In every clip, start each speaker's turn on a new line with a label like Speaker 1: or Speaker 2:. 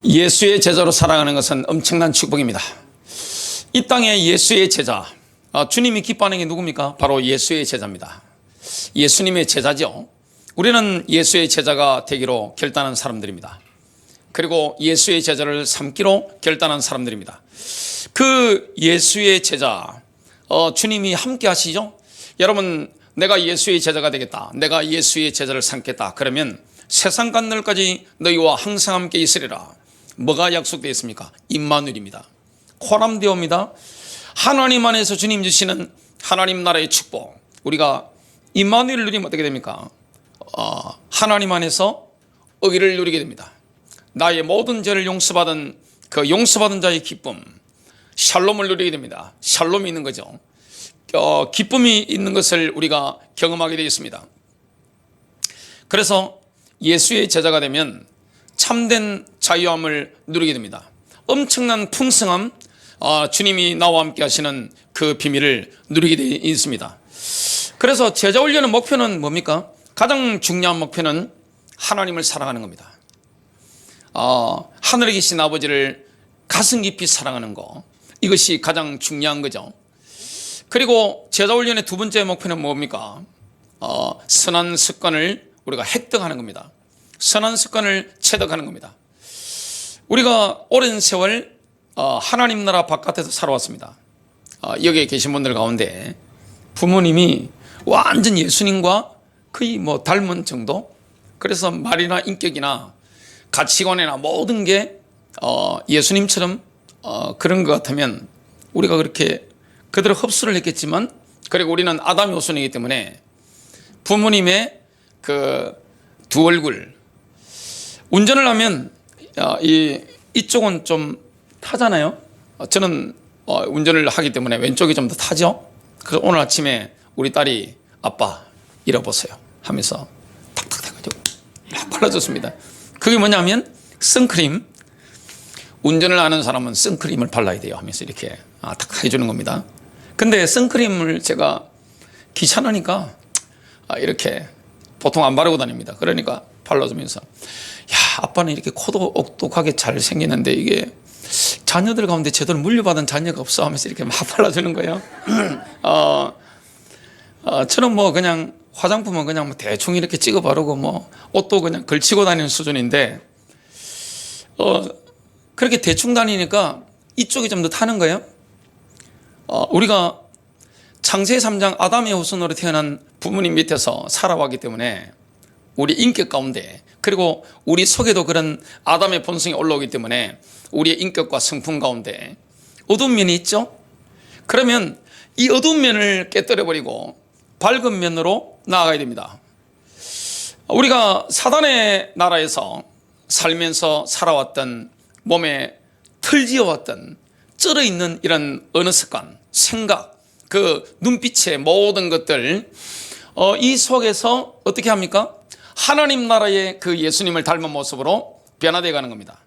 Speaker 1: 예수의 제자로 살아가는 것은 엄청난 축복입니다. 이 땅에 예수의 제자, 주님이 기뻐하는 게 누굽니까? 바로 예수의 제자입니다. 예수님의 제자죠. 우리는 예수의 제자가 되기로 결단한 사람들입니다. 그리고 예수의 제자를 삼기로 결단한 사람들입니다. 그 예수의 제자, 주님이 함께 하시죠. 여러분, 내가 예수의 제자가 되겠다, 내가 예수의 제자를 삼겠다, 그러면 세상 간날까지 너희와 항상 함께 있으리라. 뭐가 약속되어 있습니까? 임마누엘입니다. 코람데오입니다. 하나님 안에서 주님 주시는 하나님 나라의 축복, 우리가 임마누엘을 누리면 어떻게 됩니까? 하나님 안에서 의를 누리게 됩니다. 나의 모든 죄를 용서받은 그 용서받은 자의 기쁨, 샬롬을 누리게 됩니다. 샬롬이 있는 거죠. 기쁨이 있는 것을 우리가 경험하게 되어 있습니다. 그래서 예수의 제자가 되면 참된 자유함을 누리게 됩니다. 엄청난 풍성함, 주님이 나와 함께 하시는 그 비밀을 누리게 되어 있습니다. 그래서 제자 훈련의 목표는 뭡니까? 가장 중요한 목표는 하나님을 사랑하는 겁니다. 하늘에 계신 아버지를 가슴 깊이 사랑하는 거, 이것이 가장 중요한 거죠. 그리고 제자 훈련의 두 번째 목표는 뭡니까? 선한 습관을 우리가 획득하는 겁니다. 선한 습관을 체득하는 겁니다. 우리가 오랜 세월 하나님 나라 바깥에서 살아왔습니다. 여기에 계신 분들 가운데 부모님이 완전 예수님과 거의 닮은 정도, 그래서 말이나 인격이나 가치관이나 모든 게 예수님처럼 그런 것 같으면 우리가 그렇게 그대로 흡수를 했겠지만, 그리고 우리는 아담의 후손이기 때문에 부모님의 그 두 얼굴, 운전을 하면 이쪽은 좀 타잖아요. 저는 운전을 하기 때문에 왼쪽이 좀 더 타죠. 그래서 오늘 아침에 우리 딸이 아빠 잃어보세요 하면서 탁탁 해가지고 막 발라줬습니다. 그게 뭐냐면 선크림, 운전을 하는 사람은 선크림을 발라야 돼요 하면서 이렇게 탁 해주는 겁니다. 근데 선크림을 제가 귀찮으니까 이렇게 보통 안 바르고 다닙니다. 그러니까 발라주면서, 야, 아빠는 이렇게 코도 똑똑하게 잘 생기는데 이게 자녀들 가운데 제대로 물려받은 자녀가 없어 하면서 이렇게 막 발라주는 거예요. 저는 그냥 화장품은 그냥 대충 이렇게 찍어 바르고 옷도 그냥 걸치고 다니는 수준인데, 그렇게 대충 다니니까 이쪽이 좀 더 타는 거예요. 우리가 창세기 3장 아담의 후손으로 태어난 부모님 밑에서 살아왔기 때문에 우리 인격 가운데, 그리고 우리 속에도 그런 아담의 본성이 올라오기 때문에 우리의 인격과 성품 가운데 어두운 면이 있죠. 그러면 이 어두운 면을 깨뜨려버리고 밝은 면으로 나아가야 됩니다. 우리가 사단의 나라에서 살면서 살아왔던, 몸에 털지어왔던 쩔어있는 이런 언어 습관, 생각, 그 눈빛의 모든 것들, 이 속에서 어떻게 합니까? 하나님 나라의 그 예수님을 닮은 모습으로 변화되어 가는 겁니다.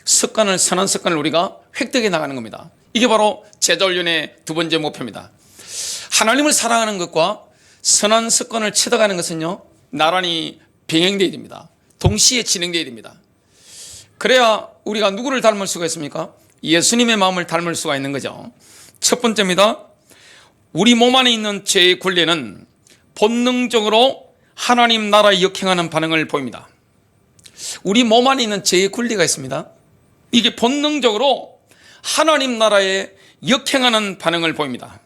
Speaker 1: 습관을, 선한 습관을 우리가 획득해 나가는 겁니다. 이게 바로 제자 훈련의 두 번째 목표입니다. 하나님을 사랑하는 것과 선한 습관을 체득하는 것은요, 나란히 병행되어야 됩니다. 동시에 진행되어야 됩니다. 그래야 우리가 누구를 닮을 수가 있습니까? 예수님의 마음을 닮을 수가 있는 거죠. 첫 번째입니다. 우리 몸 안에 있는 죄의 굴레는 본능적으로 하나님 나라에 역행하는 반응을 보입니다. 우리 몸 안에 있는 죄의 굴레가 있습니다. 이게 본능적으로 하나님 나라에 역행하는 반응을 보입니다.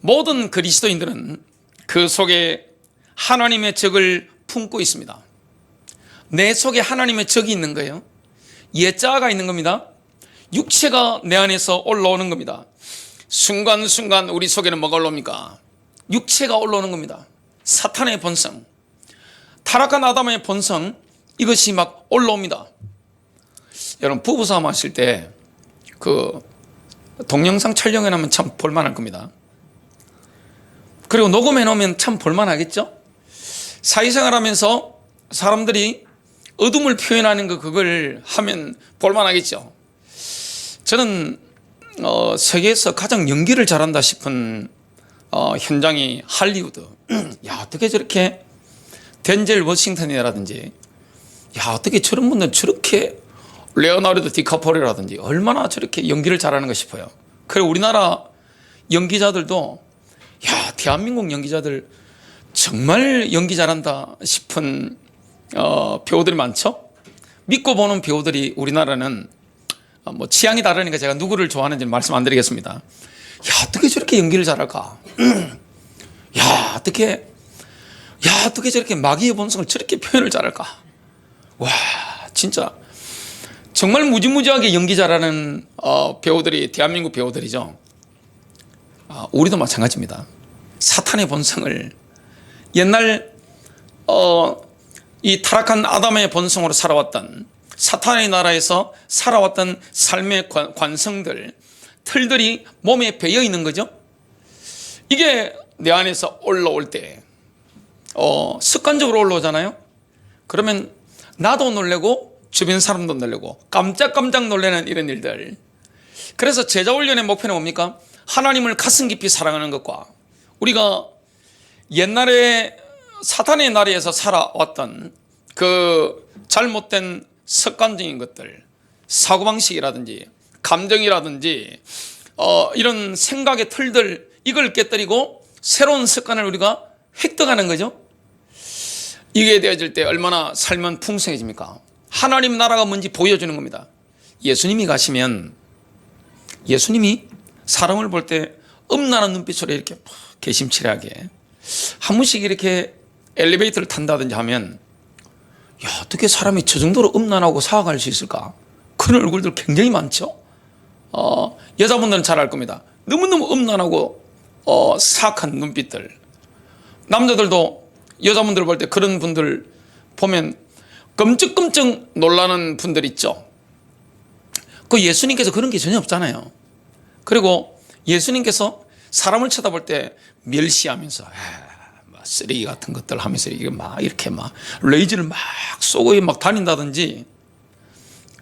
Speaker 1: 모든 그리스도인들은 그 속에 하나님의 적을 품고 있습니다. 내 속에 하나님의 적이 있는 거예요. 예자가 있는 겁니다. 육체가 내 안에서 올라오는 겁니다. 순간순간 우리 속에는 뭐가 올라옵니까? 육체가 올라오는 겁니다. 사탄의 본성, 타락한 아담의 본성, 이것이 막 올라옵니다. 여러분, 부부싸움 하실 때 그 동영상 촬영해 놓으면 참 볼만할 겁니다. 그리고 녹음해 놓으면 참 볼만하겠죠? 사회생활 하면서 사람들이 어둠을 표현하는 그걸 하면 볼만하겠죠? 저는 세계에서 가장 연기를 잘한다 싶은 현장이 할리우드. 야, 어떻게 저렇게 덴젤 워싱턴이라든지, 야, 어떻게 저런 분들 저렇게 레오나르도 디카프리오라든지 얼마나 저렇게 연기를 잘하는가 싶어요. 그리고 우리나라 연기자들도 야, 대한민국 연기자들 정말 연기 잘한다 싶은 배우들이 많죠. 믿고 보는 배우들이 우리나라는 뭐 취향이 다르니까 제가 누구를 좋아하는지 말씀 안 드리겠습니다. 야, 어떻게 저렇게 연기를 잘할까? 야, 어떻게 저렇게 마귀의 본성을 저렇게 표현을 잘할까? 와, 진짜 정말 무지무지하게 연기 잘하는 배우들이 대한민국 배우들이죠. 우리도 마찬가지입니다. 사탄의 본성을 옛날 이 타락한 아담의 본성으로 살아왔던 사탄의 나라에서 살아왔던 삶의 관성들, 틀들이 몸에 배어 있는 거죠. 이게 내 안에서 올라올 때 습관적으로 올라오잖아요. 그러면 나도 놀래고 주변 사람도 놀래고 깜짝깜짝 놀라는 이런 일들. 그래서 제자훈련의 목표는 뭡니까? 하나님을 가슴 깊이 사랑하는 것과 우리가 옛날에 사탄의 나라에서 살아왔던 그 잘못된 습관적인 것들, 사고방식이라든지 감정이라든지 이런 생각의 틀들, 이걸 깨뜨리고 새로운 습관을 우리가 획득하는 거죠. 이게 되어질 때 얼마나 살면 풍성해집니까? 하나님 나라가 뭔지 보여주는 겁니다. 예수님이 가시면 예수님이 사람을 볼 때 음란한 눈빛으로 이렇게 개심치레하게 한 번씩 이렇게 엘리베이터를 탄다든지 하면 야, 어떻게 사람이 저 정도로 음란하고 사악할 수 있을까? 그런 얼굴들 굉장히 많죠. 여자분들은 잘 알 겁니다. 너무너무 음란하고 사악한 눈빛들. 남자들도 여자분들 볼 때 그런 분들 보면 끔찍끔찍 놀라는 분들 있죠. 그 예수님께서 그런 게 전혀 없잖아요. 그리고 예수님께서 사람을 쳐다볼 때 멸시하면서 쓰레기 같은 것들 하면서 이게 막 이렇게 막 레이저를 막 쏘고 막 다닌다든지.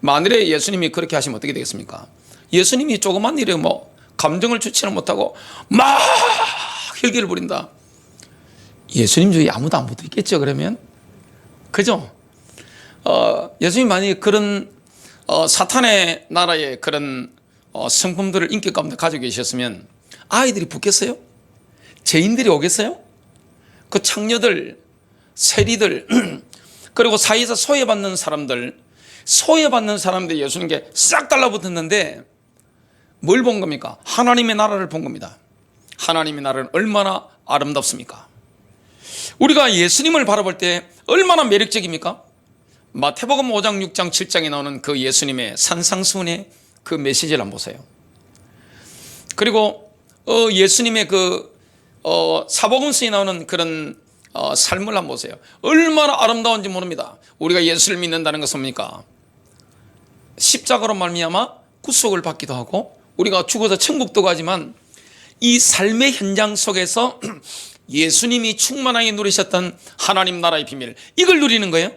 Speaker 1: 만일에 예수님이 그렇게 하시면 어떻게 되겠습니까? 예수님이 조그만 일에 뭐 감정을 주체를 못하고 막 혈기를 부린다. 예수님 중에 아무도 안 붙어있겠죠, 그러면? 그죠? 예수님 만약에 그런 사탄의 나라의 그런 성품들을 인격 가운데 가지고 계셨으면 아이들이 붙겠어요? 죄인들이 오겠어요? 그 창녀들, 세리들, 그리고 사이에서 소외받는 사람들이 예수님께 싹 달라붙었는데 뭘 본 겁니까? 하나님의 나라를 본 겁니다. 하나님의 나라는 얼마나 아름답습니까? 우리가 예수님을 바라볼 때 얼마나 매력적입니까? 마태복음 5장, 6장, 7장에 나오는 그 예수님의 산상수훈의 그 메시지를 한번 보세요. 그리고 예수님의 그 사복음서에 나오는 그런 삶을 한번 보세요. 얼마나 아름다운지 모릅니다. 우리가 예수를 믿는다는 것은 뭡니까? 십자가로 말미암아 구속을 받기도 하고 우리가 죽어서 천국도 가지만 이 삶의 현장 속에서 예수님이 충만하게 누리셨던 하나님 나라의 비밀, 이걸 누리는 거예요.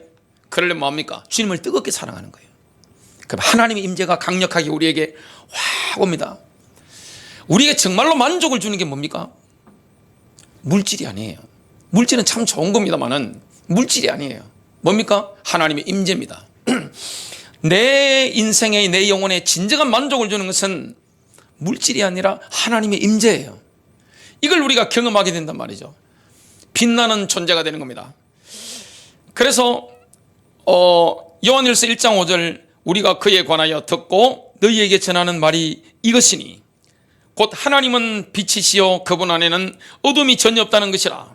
Speaker 1: 그러려면 뭡니까? 주님을 뜨겁게 사랑하는 거예요. 그럼 하나님의 임재가 강력하게 우리에게 확 옵니다. 우리에게 정말로 만족을 주는 게 뭡니까? 물질이 아니에요. 물질은 참 좋은 겁니다만은 물질이 아니에요. 뭡니까? 하나님의 임재입니다. 내 인생의, 내 영혼에 진정한 만족을 주는 것은 물질이 아니라 하나님의 임재예요. 이걸 우리가 경험하게 된단 말이죠. 빛나는 존재가 되는 겁니다. 그래서 요한일서 1장 5절, 우리가 그에 관하여 듣고 너희에게 전하는 말이 이것이니 곧 하나님은 빛이시요 그분 안에는 어둠이 전혀 없다는 것이라.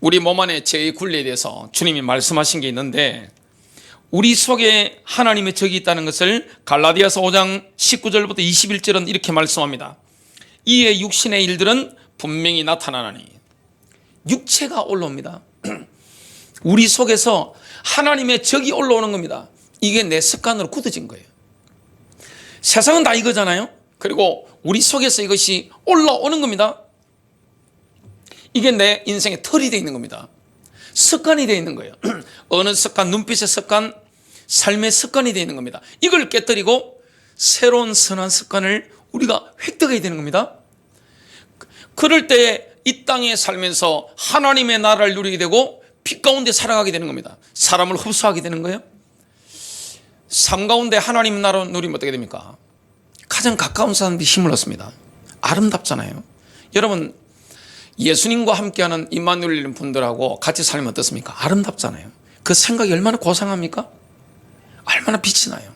Speaker 1: 우리 몸 안에 죄의 굴레에 대해서 주님이 말씀하신 게 있는데 우리 속에 하나님의 적이 있다는 것을 갈라디아서 5장 19절부터 21절은 이렇게 말씀합니다. 이에 육신의 일들은 분명히 나타나나니. 육체가 올라옵니다. 우리 속에서 하나님의 적이 올라오는 겁니다. 이게 내 습관으로 굳어진 거예요. 세상은 다 이거잖아요. 그리고 우리 속에서 이것이 올라오는 겁니다. 이게 내 인생의 틀이 되어 있는 겁니다. 습관이 되어 있는 거예요. 어느 습관, 눈빛의 습관, 삶의 습관이 되어 있는 겁니다. 이걸 깨뜨리고 새로운 선한 습관을 우리가 획득해야 되는 겁니다. 그럴 때 이 땅에 살면서 하나님의 나라를 누리게 되고 빛 가운데 살아가게 되는 겁니다. 사람을 흡수하게 되는 거예요. 여러분, 이 땅에 살면서 하나님의 나라를 누리게 되고 빛 가운데 살아가게 되는 겁니다. 그럴 때 이 땅에 살면서 하나님의 나라를 누리게 되고 빛 가운데 살아가게 되는 겁니다. 사람을 흡수하게 되는 겁니다. 삶 가운데 하나님 나라 누리면 어떻게 됩니까? 가장 가까운 사람들이 힘을 얻습니다. 아름답잖아요. 여러분, 예수님과 함께하는 임마누엘 분들하고 같이 살면 어떻습니까? 아름답잖아요. 그 생각이 얼마나 고상합니까? 얼마나 빛이 나요.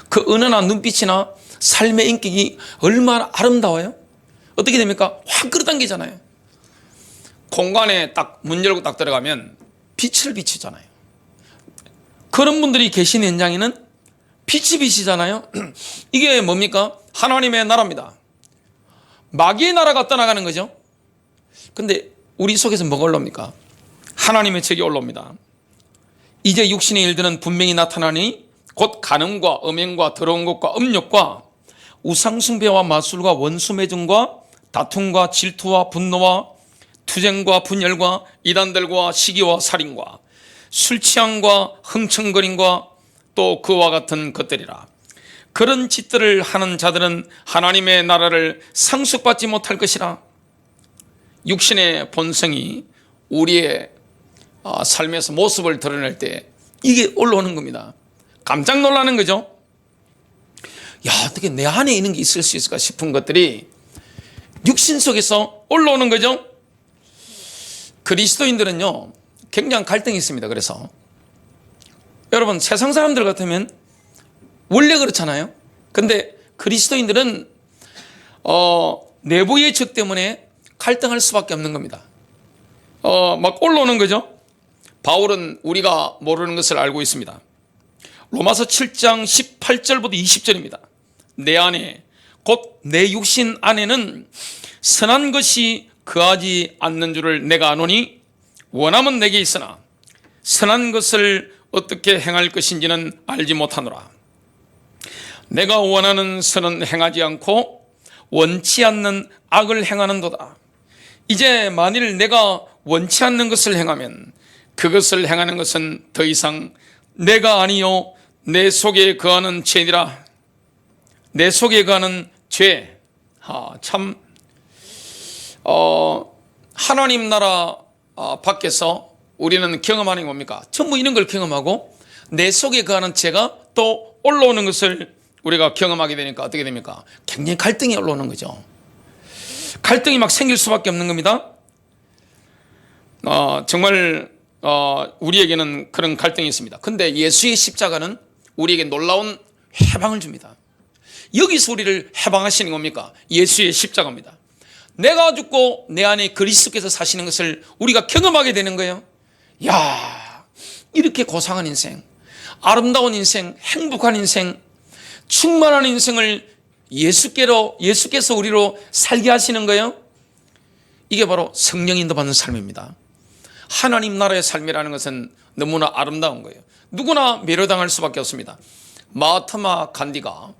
Speaker 1: 그 은은한 눈빛이나 삶의 인격이 얼마나 아름다워요. 어떻게 됩니까? 확 끌어당기잖아요. 공간에 딱 문 열고 딱 들어가면 빛을 비추잖아요. 그런 분들이 계신 현장에는 빛이 비치잖아요. 이게 뭡니까? 하나님의 나라입니다. 마귀의 나라가 떠나가는 거죠. 근데 우리 속에서 뭐가 올라옵니까? 하나님의 책이 올라옵니다. 이제 육신의 일들은 분명히 나타나니 곧 간음과 음행과 더러운 것과 음욕과 우상숭배와 마술과 원수매증과 다툼과 질투와 분노와 투쟁과 분열과 이단들과 시기와 살인과 술 취함과 흥청거림과 또 그와 같은 것들이라. 그런 짓들을 하는 자들은 하나님의 나라를 상속받지 못할 것이라. 육신의 본성이 우리의 삶에서 모습을 드러낼 때 이게 올라오는 겁니다. 깜짝 놀라는 거죠. 야, 어떻게 내 안에 있는 게 있을 수 있을까 싶은 것들이 육신 속에서 올라오는 거죠. 그리스도인들은요, 굉장한 갈등이 있습니다. 그래서 여러분, 세상 사람들 같으면 원래 그렇잖아요. 근데 그리스도인들은 내부의 적 때문에 갈등할 수밖에 없는 겁니다. 막 올라오는 거죠. 바울은 우리가 모르는 것을 알고 있습니다. 로마서 7장 18절부터 20절입니다. 내 안에 곧 내 육신 안에는 선한 것이 거하지 않는 줄을 내가 아노니 원함은 내게 있으나 선한 것을 어떻게 행할 것인지는 알지 못하노라. 내가 원하는 선은 행하지 않고 원치 않는 악을 행하는도다. 이제 만일 내가 원치 않는 것을 행하면 그것을 행하는 것은 더 이상 내가 아니요 내 속에 거하는 죄니라. 내 속에 거하는 죄. 참 하나님 나라 밖에서 우리는 경험하는 게 뭡니까? 전부 이런 걸 경험하고 내 속에 거하는 죄가 또 올라오는 것을 우리가 경험하게 되니까 어떻게 됩니까? 굉장히 갈등이 올라오는 거죠. 갈등이 막 생길 수밖에 없는 겁니다. 정말 우리에게는 그런 갈등이 있습니다. 근데 예수의 십자가는 우리에게 놀라운 해방을 줍니다. 여기서 우리를 해방하시는 겁니까? 예수의 십자가입니다. 내가 죽고 내 안에 그리스도께서 사시는 것을 우리가 경험하게 되는 거예요. 야, 이렇게 고상한 인생, 아름다운 인생, 행복한 인생, 충만한 인생을 예수께서 우리로 살게 하시는 거예요. 이게 바로 성령 인도받는 삶입니다. 하나님 나라의 삶이라는 것은 너무나 아름다운 거예요. 누구나 매료당할 수밖에 없습니다. 마하트마 간디가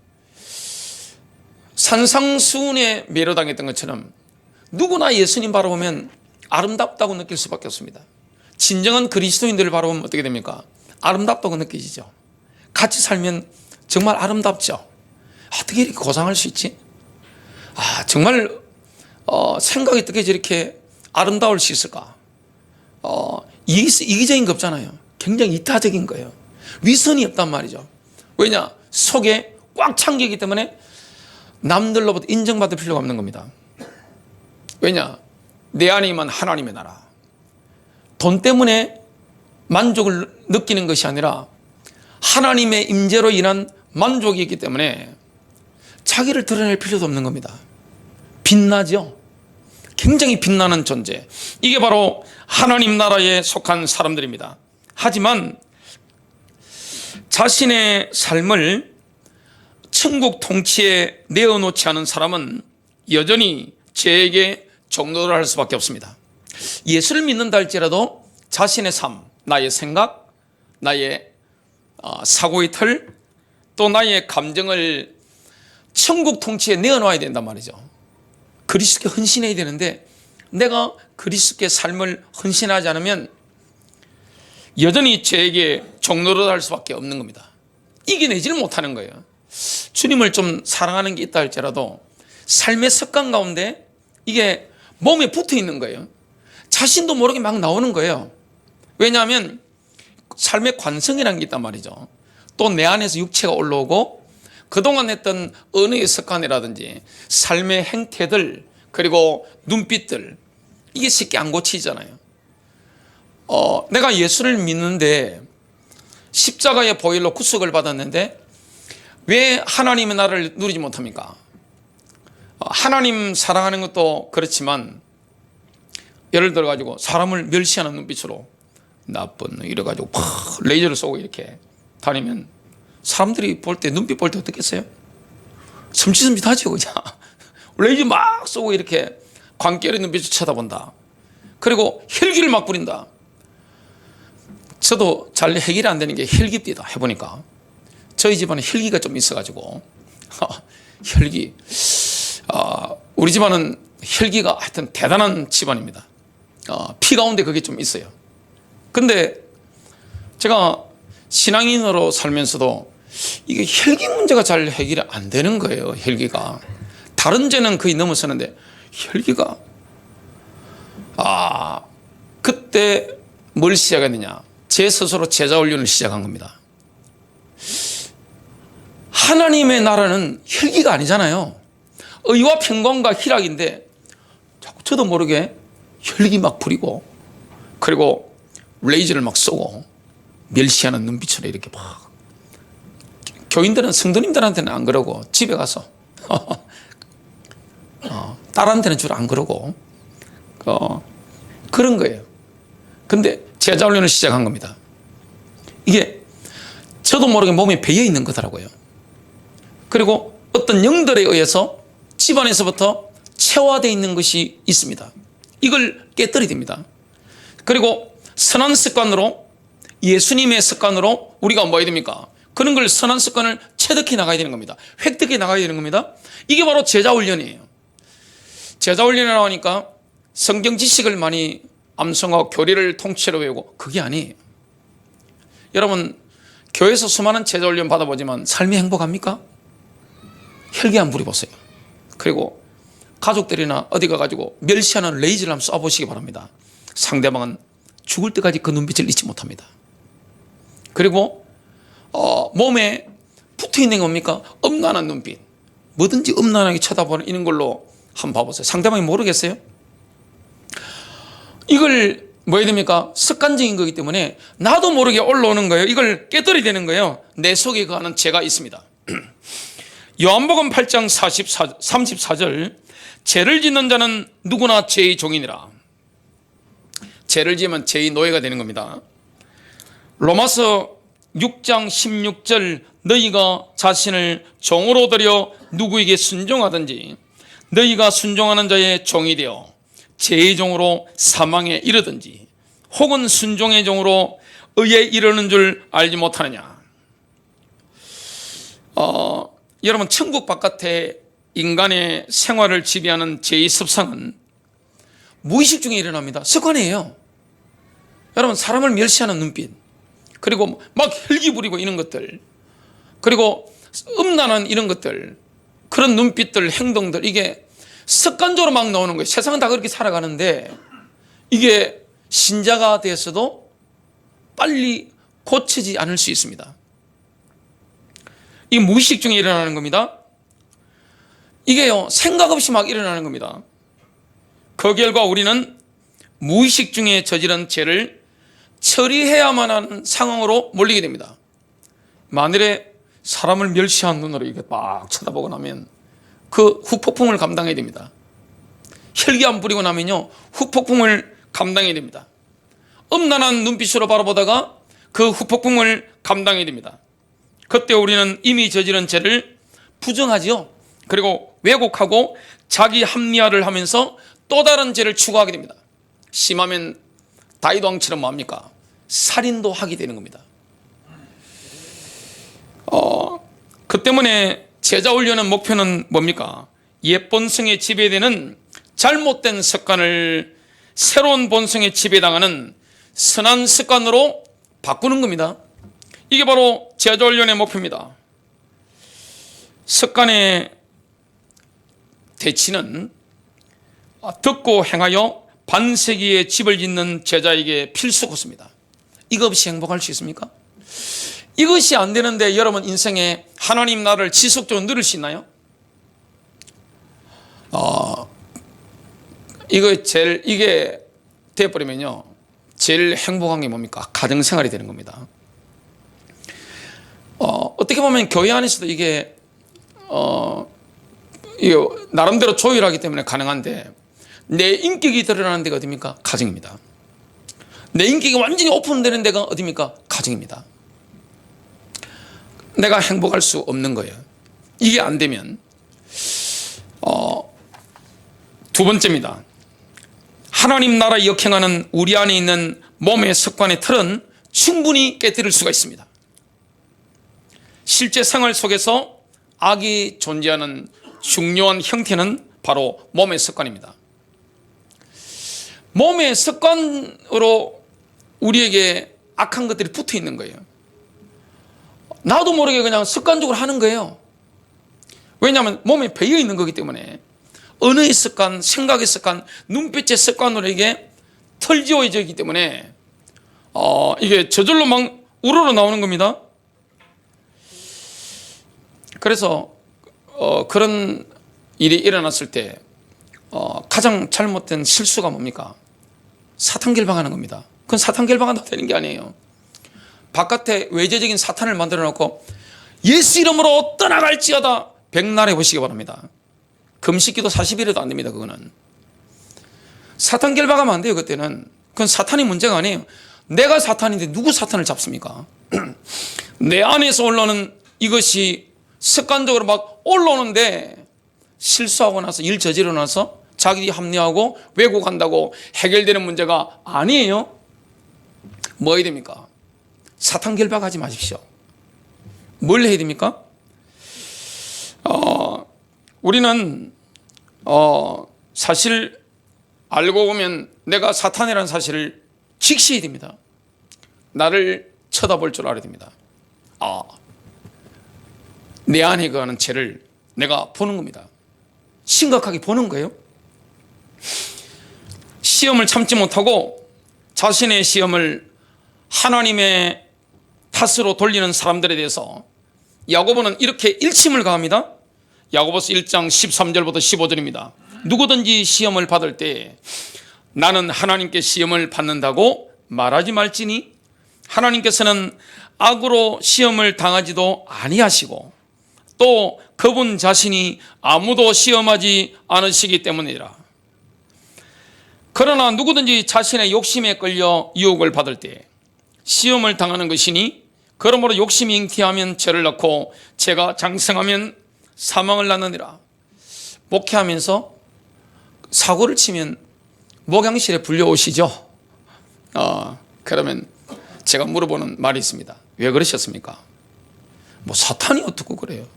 Speaker 1: 산상수훈에 매료당했던 것처럼 누구나 예수님 바라보면 아름답다고 느낄 수밖에 없습니다. 진정한 그리스도인들을 바라보면 어떻게 됩니까? 아름답다고 느껴지죠. 같이 살면 정말 아름답죠. 어떻게 이렇게 고상할 수 있지? 정말 생각이 어떻게 저렇게 아름다울 수 있을까? 이기적인 거 없잖아요. 굉장히 이타적인 거예요. 위선이 없단 말이죠. 왜냐? 속에 꽉 찬 게 있기 때문에 남들로부터 인정받을 필요가 없는 겁니다. 왜냐? 내 안에 임한 하나님의 나라. 돈 때문에 만족을 느끼는 것이 아니라 하나님의 임재로 인한 만족이 있기 때문에 자기를 드러낼 필요도 없는 겁니다. 빛나죠? 굉장히 빛나는 존재. 이게 바로 하나님 나라에 속한 사람들입니다. 하지만 자신의 삶을 천국 통치에 내어놓지 않은 사람은 여전히 죄에게 종노를 할 수밖에 없습니다. 예수를 믿는다 할지라도 자신의 삶, 나의 생각, 나의 사고의 틀, 또 나의 감정을 천국 통치에 내어놓아야 된단 말이죠. 그리스도께 헌신해야 되는데 내가 그리스도께 삶을 헌신하지 않으면 여전히 죄에게 종노릇 할 수밖에 없는 겁니다. 이겨내지를 못하는 거예요. 주님을 좀 사랑하는 게 있다 할지라도 삶의 습관 가운데 이게 몸에 붙어 있는 거예요. 자신도 모르게 막 나오는 거예요. 왜냐하면 삶의 관성이라는 게 있단 말이죠. 또 내 안에서 육체가 올라오고 그동안 했던 언어의 습관이라든지 삶의 행태들 그리고 눈빛들 이게 쉽게 안 고치잖아요. 내가 예수를 믿는데 십자가의 보혈로 구속을 받았는데 왜 하나님의 나라를 누리지 못합니까? 하나님 사랑하는 것도 그렇지만 예를 들어 가지고 사람을 멸시하는 눈빛으로 나쁜 이래 가지고 팍 레이저를 쏘고 이렇게 다니면 사람들이 볼 때 눈빛 볼 때 어떻겠어요? 섬찟섬찟하죠 그냥. 레이저 막 쏘고 이렇게 광결의 눈빛을 쳐다본다. 그리고 혈기를 막 부린다. 저도 잘 해결이 안 되는 게 혈기입니다. 해보니까 저희 집안에 혈기가 좀 있어가지고 혈기. 우리 집안은 혈기가 하여튼 대단한 집안입니다. 피 가운데 그게 좀 있어요. 근데 제가 신앙인으로 살면서도 이게 혈기 문제가 잘 해결이 안 되는 거예요. 혈기가 다른 죄는 거의 넘어서는데 혈기가 그때 뭘 시작했느냐, 제 스스로 제자 훈련을 시작한 겁니다. 하나님의 나라는 혈기가 아니잖아요. 의와 평강과 희락인데 자꾸 저도 모르게 혈기 막 부리고 그리고 레이저를 막 쏘고 멸시하는 눈빛으로 이렇게 막. 교인들은 성도님들한테는 안 그러고 집에 가서 딸한테는 주로 안 그러고 그런 거예요. 근데 제자 훈련을 시작한 겁니다. 이게 저도 모르게 몸에 배어 있는 거더라고요. 그리고 어떤 영들에 의해서 집안에서부터 체화되어 있는 것이 있습니다. 이걸 깨뜨려야 됩니다. 그리고 선한 습관으로 예수님의 습관으로 우리가 뭐 해야 됩니까? 그런 걸 선한 습관을 체득해 나가야 되는 겁니다. 획득해 나가야 되는 겁니다. 이게 바로 제자 훈련이에요. 제자 훈련이라고 하니까 성경 지식을 많이 암송하고 교리를 통째로 외우고 그게 아니에요. 여러분 교회에서 수많은 제자 훈련 받아보지만 삶이 행복합니까? 혈기 안 부려보세요. 그리고 가족들이나 어디 가가지고 멸시하는 레이저를 한번 쏴보시기 바랍니다. 상대방은 죽을 때까지 그 눈빛을 잊지 못합니다. 그리고 몸에 붙어있는 게 뭡니까? 엄란한 눈빛. 뭐든지 엄란하게 쳐다보는 이런 걸로 한번 봐보세요. 상대방이 모르겠어요? 이걸 뭐 해야 됩니까? 습관적인 거기 때문에 나도 모르게 올라오는 거예요. 이걸 깨뜨려야 되는 거예요. 내 속에 거하는 죄가 있습니다. 요한복음 8장 34절 죄를 짓는 자는 누구나 죄의 종이니라. 죄를 지으면 죄의 노예가 되는 겁니다. 로마서 6장 16절 너희가 자신을 종으로 들여 누구에게 순종하든지 너희가 순종하는 자의 종이 되어 죄의 종으로 사망에 이르든지 혹은 순종의 종으로 의에 이르는 줄 알지 못하느냐. 여러분 천국 바깥에 인간의 생활을 지배하는 죄의 습성은 무의식 중에 일어납니다. 습관이에요. 여러분 사람을 멸시하는 눈빛 그리고 막 혈기 부리고 이런 것들 그리고 음란한 이런 것들 그런 눈빛들 행동들 이게 습관적으로 막 나오는 거예요. 세상은 다 그렇게 살아가는데 이게 신자가 돼서도 빨리 고치지 않을 수 있습니다. 이게 무의식 중에 일어나는 겁니다. 이게요 생각 없이 막 일어나는 겁니다. 그 결과 우리는 무의식 중에 저지른 죄를 처리해야만 하는 상황으로 몰리게 됩니다. 만일에 사람을 멸시한 눈으로 이렇게 막 쳐다보고 나면 그 후폭풍을 감당해야 됩니다. 혈기 안 부리고 나면요 후폭풍을 감당해야 됩니다. 음란한 눈빛으로 바라보다가 그 후폭풍을 감당해야 됩니다. 그때 우리는 이미 저지른 죄를 부정하지요. 그리고 왜곡하고 자기 합리화를 하면서 또 다른 죄를 추구하게 됩니다. 심하면 다이도왕처럼 뭡니까? 살인도 하게 되는 겁니다. 그 때문에 제자 훈련의 목표는 뭡니까? 옛 본성에 지배되는 잘못된 습관을 새로운 본성에 지배당하는 선한 습관으로 바꾸는 겁니다. 이게 바로 제자 훈련의 목표입니다. 습관의 대치는 듣고 행하여 반세기의 집을 짓는 제자에게 필수 코스입니다. 이거 없이 행복할 수 있습니까? 이것이 안 되는데 여러분 인생에 하나님 나라를 지속적으로 누릴 수 있나요? 이게 돼버리면요, 제일 행복한 게 뭡니까? 가정생활이 되는 겁니다. 어떻게 보면 교회 안에서도 이게 나름대로 조율하기 때문에 가능한데, 내 인격이 드러나는 데가 어디입니까? 가정입니다. 내 인격이 완전히 오픈되는 데가 어디입니까? 가정입니다. 내가 행복할 수 없는 거예요. 이게 안 되면 두 번째입니다. 하나님 나라 역행하는 우리 안에 있는 몸의 습관의 틀은 충분히 깨뜨릴 수가 있습니다. 실제 생활 속에서 악이 존재하는 중요한 형태는 바로 몸의 습관입니다. 몸의 습관으로 우리에게 악한 것들이 붙어 있는 거예요. 나도 모르게 그냥 습관적으로 하는 거예요. 왜냐하면 몸에 배어 있는 거기 때문에. 언어의 습관, 생각의 습관, 눈빛의 습관으로 이게 털지어져 있기 때문에 이게 저절로 막 우러러 나오는 겁니다. 그래서 그런 일이 일어났을 때 가장 잘못된 실수가 뭡니까? 사탄 결박하는 겁니다. 그건 사탄 결박한다고 되는 게 아니에요. 바깥에 외재적인 사탄을 만들어 놓고 예수 이름으로 떠나갈지어다 백날해 보시기 바랍니다. 금식기도 40일에도 안 됩니다. 그거는 사탄 결박하면 안 돼요. 그때는 그건 사탄이 문제가 아니에요. 내가 사탄인데 누구 사탄을 잡습니까? 내 안에서 올라오는 이것이 습관적으로 막 올라오는데, 실수하고 나서 일 저지르고 나서 자기들이 합리하고 왜곡한다고 해결되는 문제가 아니에요. 뭐 해야 됩니까? 사탄 결박하지 마십시오. 뭘 해야 됩니까? 우리는 사실 알고 보면 내가 사탄이라는 사실을 직시해야 됩니다. 나를 쳐다볼 줄 알아야 됩니다. 내 안에 거하는 죄를 내가 보는 겁니다. 심각하게 보는 거예요. 시험을 참지 못하고 자신의 시험을 하나님의 탓으로 돌리는 사람들에 대해서 야고보는 이렇게 일침을 가합니다. 야고보서 1장 13절부터 15절입니다. 누구든지 시험을 받을 때 나는 하나님께 시험을 받는다고 말하지 말지니 하나님께서는 악으로 시험을 당하지도 아니하시고 또 그분 자신이 아무도 시험하지 않으시기 때문이라. 그러나 누구든지 자신의 욕심에 끌려 유혹을 받을 때 시험을 당하는 것이니 그러므로 욕심이 잉태하면 죄를 낳고 죄가 장성하면 사망을 낳느니라. 목회하면서 사고를 치면 목양실에 불려오시죠. 그러면 제가 물어보는 말이 있습니다. 왜 그러셨습니까? 뭐 사탄이 어떻고 그래요?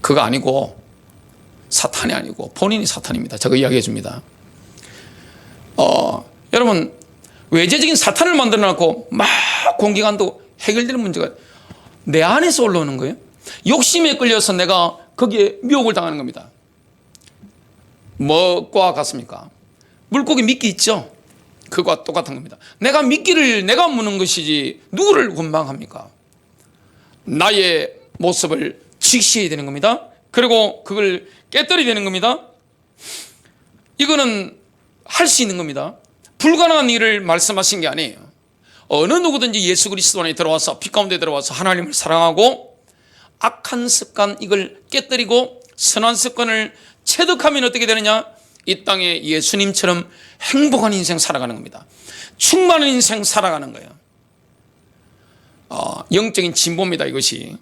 Speaker 1: 그거 아니고, 사탄이 아니고 본인이 사탄입니다. 제가 이야기해 줍니다. 여러분, 외재적인 사탄을 만들어 놓고 막 공격한다고 해결되는 문제가 내 안에서 올라오는 거예요. 욕심에 끌려서 내가 거기에 미혹을 당하는 겁니다. 뭐과 같습니까? 물고기 미끼 있죠? 그거와 똑같은 겁니다. 내가 미끼를 내가 무는 것이지 누구를 원망합니까? 나의 모습을 직시해야 되는 겁니다. 그리고 그걸 깨뜨려야 되는 겁니다. 이거는 할 수 있는 겁니다. 불가능한 일을 말씀하신 게 아니에요. 어느 누구든지 예수 그리스도 안에 들어와서, 피 가운데 들어와서 하나님을 사랑하고 악한 습관 이걸 깨뜨리고 선한 습관을 체득하면 어떻게 되느냐? 이 땅에 예수님처럼 행복한 인생 살아가는 겁니다. 충만한 인생 살아가는 거예요. 영적인 진보입니다. 이것이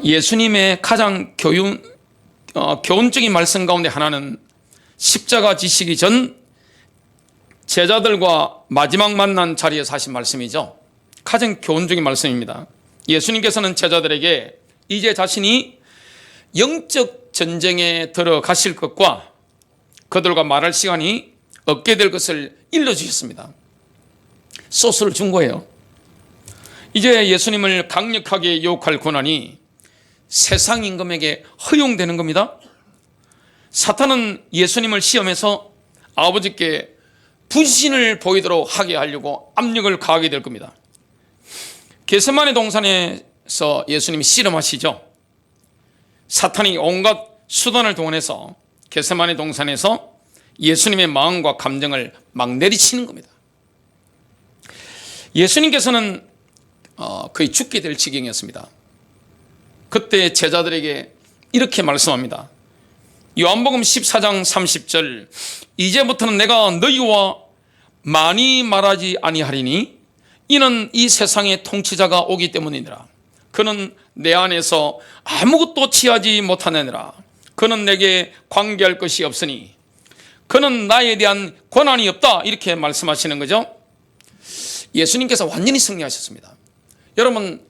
Speaker 1: 예수님의 가장 교훈적인 말씀 가운데 하나는 십자가 지시기 전 제자들과 마지막 만난 자리에서 하신 말씀이죠. 가장 교훈적인 말씀입니다. 예수님께서는 제자들에게 이제 자신이 영적 전쟁에 들어가실 것과 그들과 말할 시간이 없게 될 것을 일러주셨습니다. 소스를 준 거예요. 이제 예수님을 강력하게 유혹할 권한이 세상 임금에게 허용되는 겁니다. 사탄은 예수님을 시험해서 아버지께 분신을 보이도록 하게 하려고 압력을 가하게 될 겁니다. 겟세마네 동산에서 예수님이 씨름하시죠. 사탄이 온갖 수단을 동원해서 겟세마네 동산에서 예수님의 마음과 감정을 막 내리치는 겁니다. 예수님께서는 거의 죽게 될 지경이었습니다. 그때 제자들에게 이렇게 말씀합니다. 요한복음 14장 30절, 이제부터는 내가 너희와 많이 말하지 아니하리니 이는 이 세상의 통치자가 오기 때문이니라. 그는 내 안에서 아무것도 취하지 못하느니라. 그는 내게 관계할 것이 없으니 그는 나에 대한 권한이 없다. 이렇게 말씀하시는 거죠. 예수님께서 완전히 승리하셨습니다. 여러분,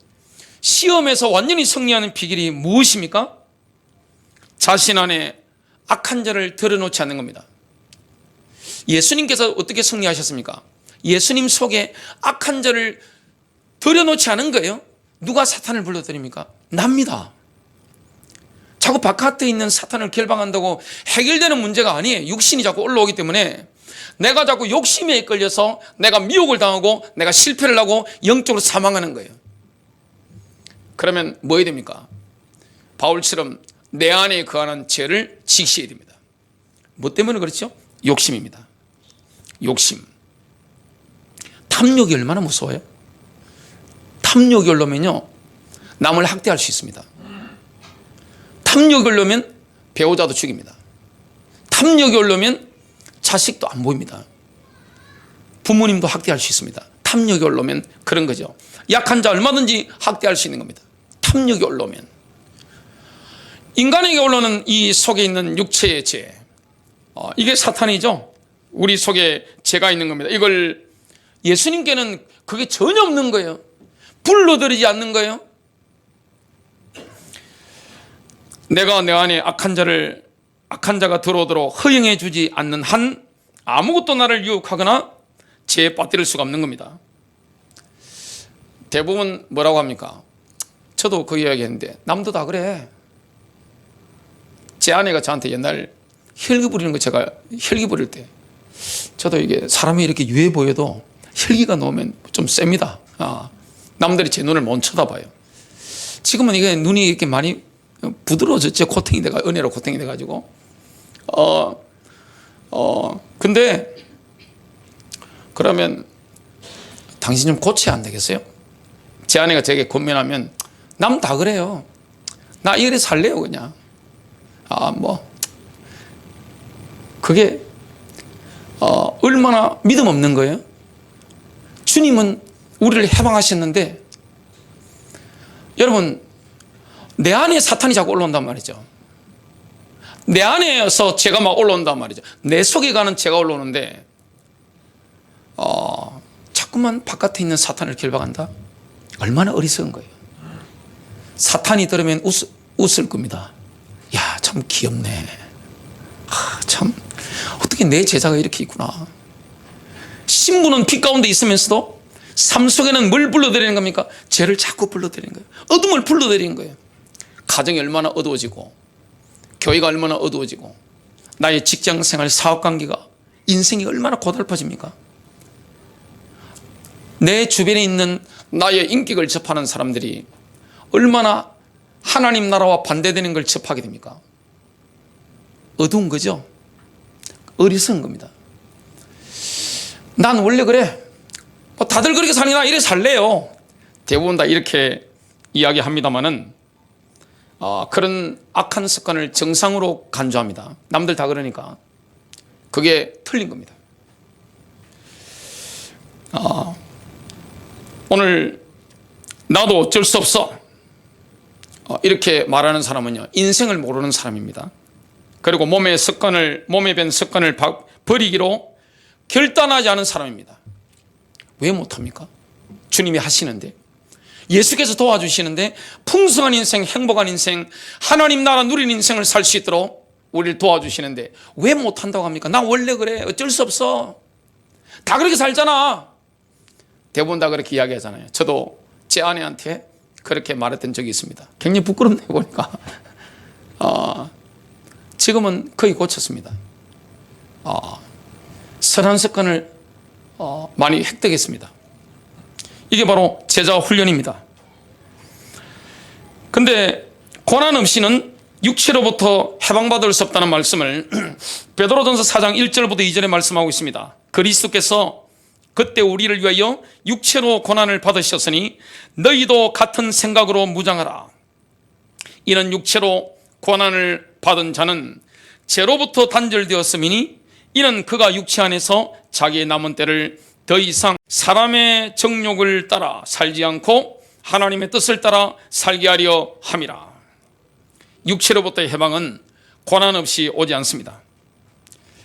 Speaker 1: 시험에서 완전히 승리하는 비결이 무엇입니까? 자신 안에 악한 자를 드러놓지 않는 겁니다. 예수님께서 어떻게 승리하셨습니까? 예수님 속에 악한 자를 드러놓지 않은 거예요. 누가 사탄을 불러들입니까? 납니다. 자꾸 바깥에 있는 사탄을 결방한다고 해결되는 문제가 아니에요. 육신이 자꾸 올라오기 때문에 내가 자꾸 욕심에 이끌려서 내가 미혹을 당하고 내가 실패를 하고 영적으로 사망하는 거예요. 그러면 뭐 해야 됩니까? 바울처럼 내 안에 거하는 죄를 직시해야 됩니다. 뭐 때문에 그렇죠? 욕심입니다. 욕심. 탐욕이 얼마나 무서워요? 탐욕이 올라오면요, 남을 학대할 수 있습니다. 탐욕이 올라오면 배우자도 죽입니다. 탐욕이 올라오면 자식도 안 보입니다. 부모님도 학대할 수 있습니다. 탐욕이 올라오면 그런 거죠. 약한 자 얼마든지 학대할 수 있는 겁니다. 탐욕이 올라오면. 인간에게 올라오는 이 속에 있는 육체의 죄, 이게 사탄이죠. 우리 속에 죄가 있는 겁니다. 이걸 예수님께는 그게 전혀 없는 거예요. 불러들이지 않는 거예요. 내가 내 안에 악한 자가 들어오도록 허용해 주지 않는 한 아무것도 나를 유혹하거나 죄에 빠뜨릴 수가 없는 겁니다. 대부분 뭐라고 합니까? 저도 그 이야기 했는데 남도 다 그래. 제 아내가 저한테 옛날 혈기 부리는 거, 제가 혈기 부릴 때 저도 이게 사람이 이렇게 유해 보여도 혈기가 나오면 좀 셉니다. 남들이 제 눈을 못 쳐다봐요. 지금은 이게 눈이 이렇게 많이 부드러워졌죠. 코팅이 돼가, 은혜로 코팅이 돼가지고. 근데 그러면 당신 좀 고쳐야 안 되겠어요? 제 아내가 제게 권면하면 남 다 그래요. 나 이래 살래요 그냥. 그게 얼마나 믿음 없는 거예요. 주님은 우리를 해방하셨는데, 여러분, 내 안에 사탄이 자꾸 올라온단 말이죠. 내 안에서 죄가 막 올라온단 말이죠. 내 속에 가는 죄가 올라오는데 자꾸만 바깥에 있는 사탄을 결박한다? 얼마나 어리석은 거예요. 사탄이 들으면 웃을 겁니다. 야, 참 귀엽네. 참 어떻게 내 제자가 이렇게 있구나. 신부는 빛 가운데 있으면서도 삶 속에는 뭘 불러들이는 겁니까? 죄를 자꾸 불러들이는 거예요. 어둠을 불러들이는 거예요. 가정이 얼마나 어두워지고, 교회가 얼마나 어두워지고, 나의 직장생활, 사업관계가, 인생이 얼마나 고달퍼집니까? 내 주변에 있는 나의 인격을 접하는 사람들이 얼마나 하나님 나라와 반대되는 걸 접하게 됩니까? 어두운 거죠. 어리석은 겁니다. 난 원래 그래. 다들 그렇게 사니나 이래 살래요. 대부분 다 이렇게 이야기합니다마는 그런 악한 습관을 정상으로 간주합니다. 남들 다 그러니까. 그게 틀린 겁니다. 오늘 나도 어쩔 수 없어, 이렇게 말하는 사람은요, 인생을 모르는 사람입니다. 그리고 몸에 밴 습관을 버리기로 결단하지 않은 사람입니다. 왜 못합니까? 주님이 하시는데, 예수께서 도와주시는데, 풍성한 인생, 행복한 인생, 하나님 나라 누린 인생을 살 수 있도록 우리를 도와주시는데 왜 못한다고 합니까? 나 원래 그래, 어쩔 수 없어, 다 그렇게 살잖아. 대부분 다 그렇게 이야기하잖아요. 저도 제 아내한테 그렇게 말했던 적이 있습니다. 굉장히 부끄럽네요 보니까. 지금은 거의 고쳤습니다. 선한 습관을 많이 획득했습니다. 이게 바로 제자 훈련입니다. 근데 고난 없이는 육체로부터 해방받을 수 없다는 말씀을 베드로전서 4장 1절부터 2절에 말씀하고 있습니다. 그리스도께서 그때 우리를 위하여 육체로 고난을 받으셨으니 너희도 같은 생각으로 무장하라. 이는 육체로 고난을 받은 자는 죄로부터 단절되었음이니 이는 그가 육체 안에서 자기의 남은 때를 더 이상 사람의 정욕을 따라 살지 않고 하나님의 뜻을 따라 살게 하려 함이라. 육체로부터의 해방은 고난 없이 오지 않습니다.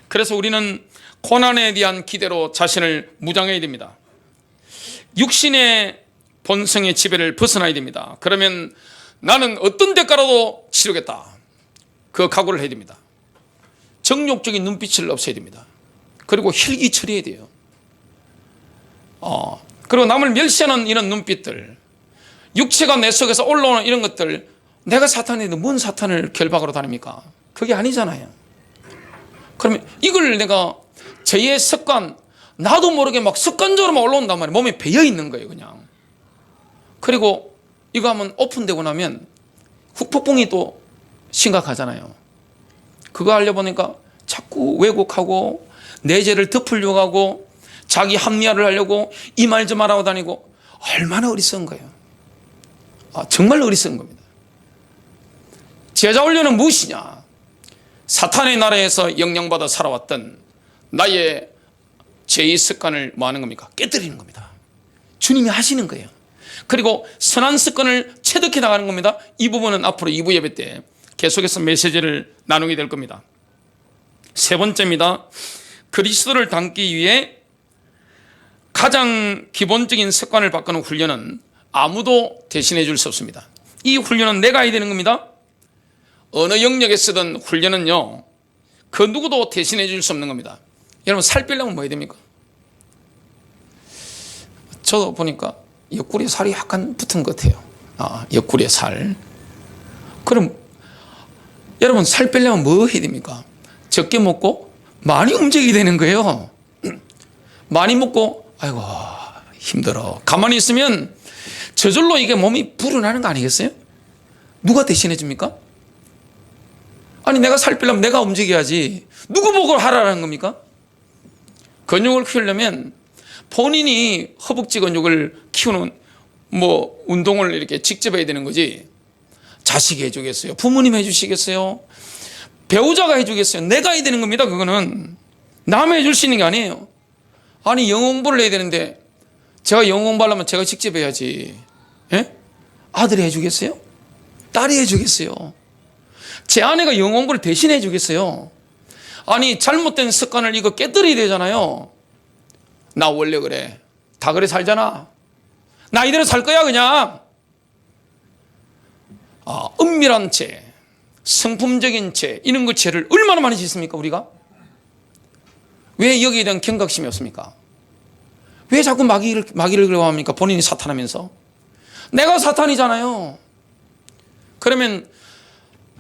Speaker 1: 그래서 우리는 고난에 대한 기대로 자신을 무장해야 됩니다. 육신의 본성의 지배를 벗어나야 됩니다. 그러면 나는 어떤 대가라도 치르겠다. 그 각오를 해야 됩니다. 정욕적인 눈빛을 없애야 됩니다. 그리고 혈기 처리해야 돼요. 그리고 남을 멸시하는 이런 눈빛들, 육체가 내 속에서 올라오는 이런 것들, 내가 사탄인데 뭔 사탄을 결박으로 다닙니까? 그게 아니잖아요. 그러면 이걸 내가 죄의 습관, 나도 모르게 막 습관적으로만 올라온단 말이에요. 몸에 배어 있는 거예요, 그냥. 그리고 이거 하면 오픈되고 나면 후폭풍이 또 심각하잖아요. 그거 하려 보니까 자꾸 왜곡하고 내 죄를 덮으려고 하고 자기 합리화를 하려고 이 말 저 말하고 다니고 얼마나 어리석은 거예요. 정말 어리석은 겁니다. 제자 훈련은 무엇이냐? 사탄의 나라에서 영향받아 살아왔던 나의 죄의 습관을 뭐 하는 겁니까? 깨뜨리는 겁니다. 주님이 하시는 거예요. 그리고 선한 습관을 체득해 나가는 겁니다. 이 부분은 앞으로 2부 예배 때 계속해서 메시지를 나누게 될 겁니다. 세 번째입니다. 그리스도를 닮기 위해 가장 기본적인 습관을 바꾸는 훈련은 아무도 대신해 줄 수 없습니다. 이 훈련은 내가 해야 되는 겁니다. 어느 영역에서든 훈련은요, 그 누구도 대신해 줄 수 없는 겁니다. 여러분, 살 빼려면 뭐 해야 됩니까? 저도 보니까 옆구리에 살이 약간 붙은 것 같아요. 옆구리에 살. 그럼 여러분, 살 빼려면 뭐 해야 됩니까? 적게 먹고 많이 움직이게 되는 거예요. 많이 먹고 아이고 힘들어. 가만히 있으면 저절로 이게 몸이 불어나는 거 아니겠어요? 누가 대신해 줍니까? 아니, 내가 살 빼려면 내가 움직여야지. 누구 보고 하라는 겁니까? 근육을 키우려면 본인이 허벅지 근육을 키우는 운동을 이렇게 직접 해야 되는 거지. 자식이 해주겠어요? 부모님 해주시겠어요? 배우자가 해주겠어요? 내가 해야 되는 겁니다. 그거는 남이 해줄 수 있는 게 아니에요. 아니, 영어 공부를 해야 되는데 제가 영어 공부하려면 제가 직접 해야지. 예? 아들이 해주겠어요? 딸이 해주겠어요? 제 아내가 영어 공부를 대신해 주겠어요? 아니, 잘못된 습관을 이거 깨뜨려야 되잖아요. 나 원래 그래. 다 그래 살잖아. 나 이대로 살 거야 그냥. 은밀한 죄, 성품적인 죄, 이런 그 죄를 얼마나 많이 짓습니까 우리가? 왜 여기에 대한 경각심이 없습니까? 왜 자꾸 마귀를 그리워합니까? 본인이 사탄하면서. 내가 사탄이잖아요. 그러면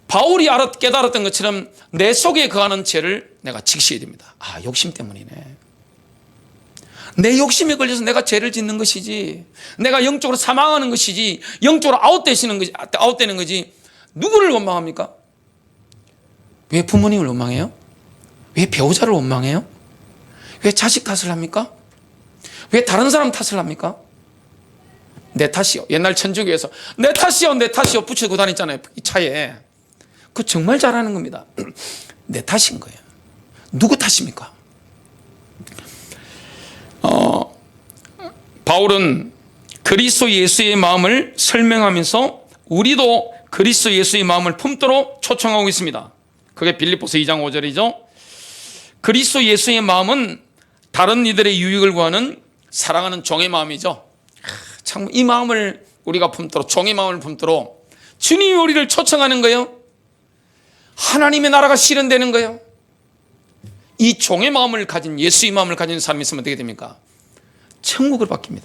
Speaker 1: 바울이 깨달았던 것처럼 내 속에 거하는 죄를 내가 직시해야 됩니다. 욕심 때문이네. 내 욕심에 걸려서 내가 죄를 짓는 것이지, 내가 영적으로 사망하는 것이지, 영적으로 아웃되는 거지. 누구를 원망합니까? 왜 부모님을 원망해요? 왜 배우자를 원망해요? 왜 자식 탓을 합니까? 왜 다른 사람 탓을 합니까? 내 탓이요. 옛날 천주교에서 내 탓이요 붙이고 다녔잖아요. 이 차에. 그거 정말 잘하는 겁니다. 내 탓인 거예요. 누구 탓입니까? 바울은 그리스도 예수의 마음을 설명하면서 우리도 그리스도 예수의 마음을 품도록 초청하고 있습니다. 그게 빌립보서 2장 5절이죠. 그리스도 예수의 마음은 다른 이들의 유익을 구하는 사랑하는 종의 마음이죠. 참, 이 마음을 우리가 품도록, 종의 마음을 품도록 주님이 우리를 초청하는 거예요. 하나님의 나라가 실현되는 거예요. 이 종의 마음을 가진, 예수의 마음을 가진 사람이 있으면 어떻게 됩니까? 천국을 바뀝니다.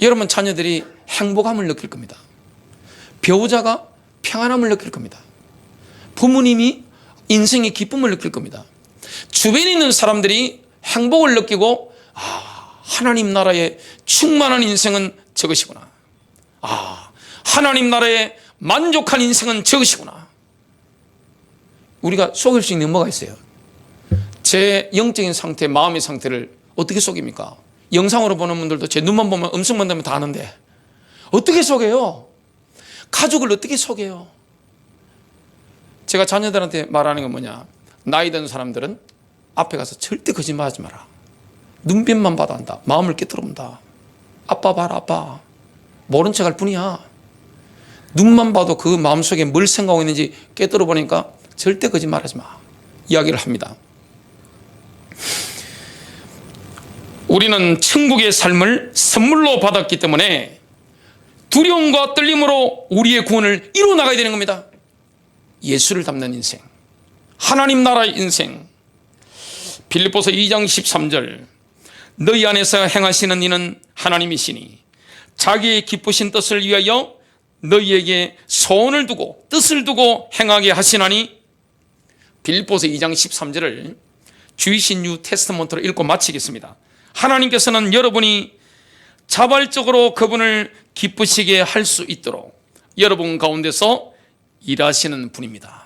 Speaker 1: 여러분 자녀들이 행복함을 느낄 겁니다. 배우자가 평안함을 느낄 겁니다. 부모님이 인생의 기쁨을 느낄 겁니다. 주변에 있는 사람들이 행복을 느끼고 하나님 나라의 충만한 인생은 저것이구나. 하나님 나라의 만족한 인생은 저것이구나. 우리가 속일 수 있는 뭐가 있어요? 제 영적인 상태, 마음의 상태를 어떻게 속입니까? 영상으로 보는 분들도 제 눈만 보면 음성만 되면 다 아는데 어떻게 속여요? 가족을 어떻게 속여요? 제가 자녀들한테 말하는 건 뭐냐? 나이 든 사람들은 앞에 가서 절대 거짓말하지 마라. 눈빛만 봐도 안다. 마음을 깨뜨려 본다. 아빠 봐라, 아빠. 모른 척할 뿐이야. 눈만 봐도 그 마음속에 뭘 생각하고 있는지 깨뜨려 보니까 절대 거짓말하지 마. 이야기를 합니다. 우리는 천국의 삶을 선물로 받았기 때문에 두려움과 떨림으로 우리의 구원을 이루어 나가야 되는 겁니다. 예수를 닮는 인생, 하나님 나라의 인생. 빌립보서 2장 13절, 너희 안에서 행하시는 이는 하나님이시니 자기의 기쁘신 뜻을 위하여 너희에게 소원을 두고 뜻을 두고 행하게 하시나니. 빌립보서 2장 13절을 주이신 뉴 테스트먼트로 읽고 마치겠습니다. 하나님께서는 여러분이 자발적으로 그분을 기쁘시게 할 수 있도록 여러분 가운데서 일하시는 분입니다.